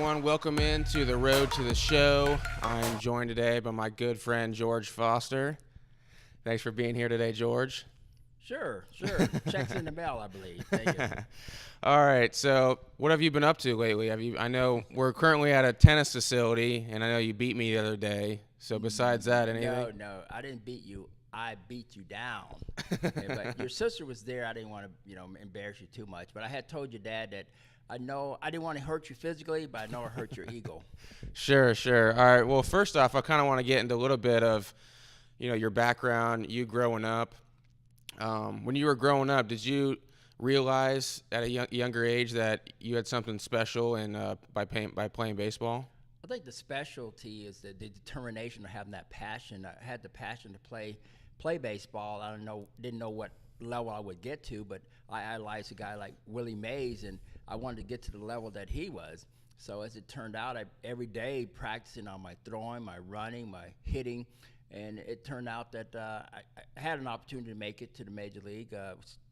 everyone. Welcome in to the road to the show. I'm joined today by my good friend George Foster. Thanks for being here today, George. Sure. Checks in the mail, I believe. Thank you. All right. So, what have you been up to lately? I know we're currently at a tennis facility, and I know you beat me the other day. So, besides that, anything? No, I didn't beat you. I beat you down. Okay, but your sister was there. I didn't want to, embarrass you too much. But I had told your dad that I know I didn't want to hurt you physically, but I know I hurt your ego. Sure. All right. Well, first off, I kind of want to get into a little bit of, your background, you growing up. When you were growing up, did you realize at a younger age that you had something special by playing baseball? I think the specialty is the determination of having that passion. I had the passion to play baseball. I didn't know what level I would get to, but I idolized a guy like Willie Mays, and I wanted to get to the level that he was. So as it turned out, every day practicing on my throwing, my running, my hitting, and it turned out that I had an opportunity to make it to the major league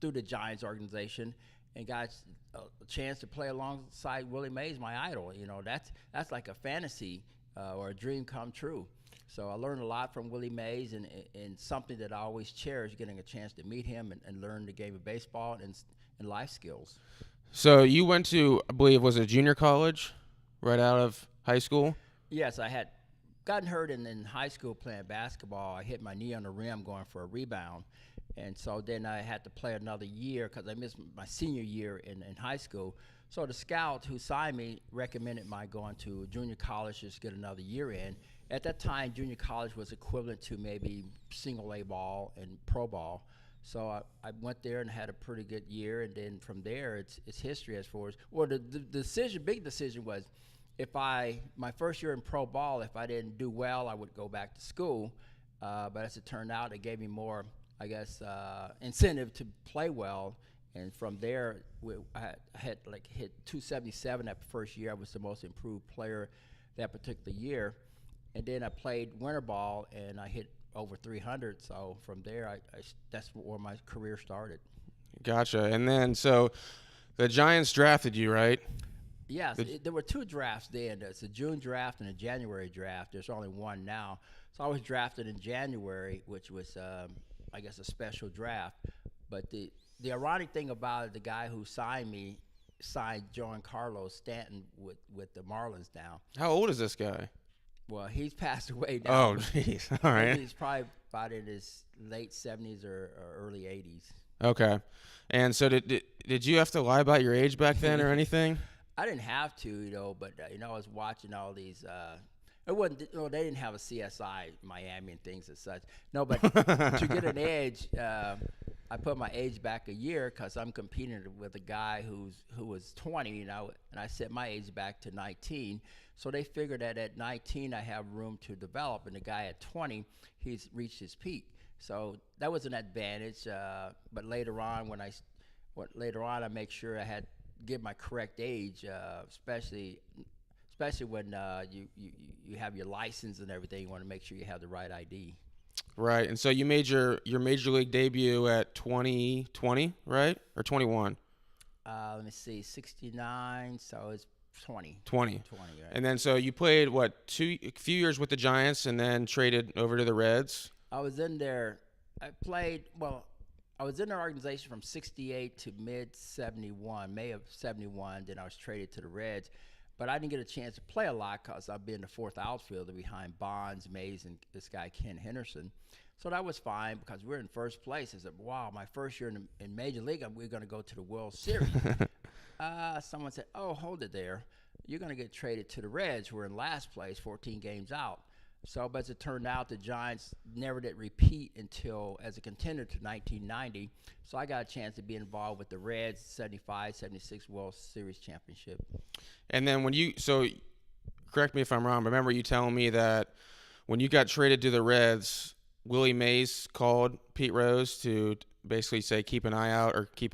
through the Giants organization, and got a chance to play alongside Willie Mays, my idol. That's like a fantasy or a dream come true. So I learned a lot from Willie Mays, and something that I always cherish, getting a chance to meet him and learn the game of baseball and life skills. So you went to, I believe, was it junior college right out of high school? Yes, I had gotten hurt in high school playing basketball. I hit my knee on the rim going for a rebound. And so then I had to play another year because I missed my senior year in high school. So the scout who signed me recommended my going to junior college just to get another year in. At that time, junior college was equivalent to maybe single A ball and pro ball. So I went there and had a pretty good year. And then from there, it's history as far as – well, the big decision was my first year in pro ball, if I didn't do well, I would go back to school. But as it turned out, it gave me more – incentive to play well, and from there, I had hit 277 that first year. I was the most improved player that particular year, and then I played winter ball and I hit over 300. So from there, that's where my career started. Gotcha. And then so the Giants drafted you, right? Yes, there were two drafts then. There's a June draft and a January draft. There's only one now. So I was drafted in January, which was I guess a special draft. But the ironic thing about it, the guy who signed me signed Giancarlo Stanton with the Marlins now. How old is this guy? Well, he's passed away now. Oh, jeez. All right. He's probably about in his late 70s or early 80s. Okay. And so did you have to lie about your age back then or anything? I didn't have to, but I was watching all these it wasn't. They didn't have a CSI Miami and things as such. No, but to get an edge, I put my age back a year because I'm competing with a guy who was 20, and I set my age back to 19. So they figured that at 19 I have room to develop, and the guy at 20 he's reached his peak. So that was an advantage. But later on, I make sure I had give my correct age, especially when you have your license and everything. You want to make sure you have the right ID. Right. And so you made your major league debut at 2020, right? Or 21? Let me see, 69, so it's 20. 20, right. And then so you played, a few years with the Giants and then traded over to the Reds? I was in there organization from 68 to mid-71, May of 71. Then I was traded to the Reds. But I didn't get a chance to play a lot because I've been the fourth outfielder behind Bonds, Mays, and this guy, Ken Henderson. So that was fine because we're in first place. I said, wow, my first year in Major League, we're going to go to the World Series. Someone said, oh, hold it there. You're going to get traded to the Reds, who are in last place, 14 games out. So, but as it turned out, the Giants never did repeat until as a contender to 1990. So I got a chance to be involved with the Reds 75, 76 World Series championship. And then correct me if I'm wrong, but remember you telling me that when you got traded to the Reds, Willie Mays called Pete Rose to basically say keep an eye out, or keep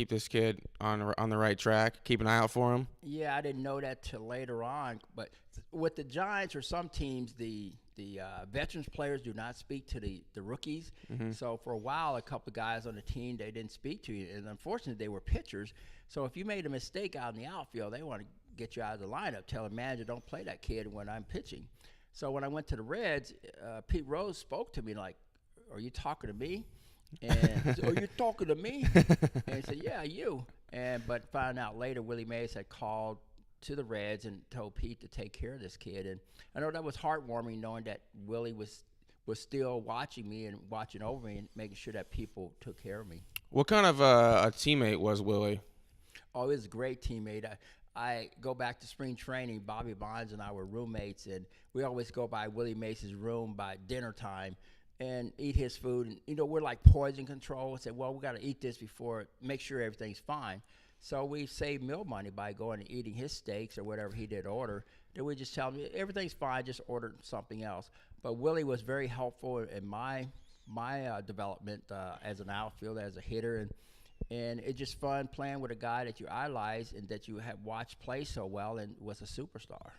this kid on the right track, keep an eye out for him. Yeah, I didn't know that till later on. But with the Giants or some teams, the veterans players do not speak to the rookies. Mm-hmm. So for a while, a couple of guys on the team, they didn't speak to you, and unfortunately, they were pitchers. So if you made a mistake out in the outfield, they want to get you out of the lineup. Tell the manager, don't play that kid when I'm pitching. So when I went to the Reds, Pete Rose spoke to me like, "Are you talking to me?" And he said, "Are you talking to me?" And he said, "Yeah, you." But found out later Willie Mays had called to the Reds and told Pete to take care of this kid. And I know that was heartwarming, knowing that Willie was still watching me and watching over me and making sure that people took care of me. What kind of a teammate was Willie? Oh, he was a great teammate. I go back to spring training. Bobby Bonds and I were roommates, and we always go by Willie Mays' room by dinner time and eat his food. And, you know, we're like poison control. And said, well, we got to eat this before, make sure everything's fine. So we saved meal money by going and eating his steaks or whatever he did order. Then we just tell him, everything's fine, just order something else. But Willie was very helpful in my development as an outfielder, as a hitter. And it's just fun playing with a guy that you idolize and that you have watched play so well and was a superstar.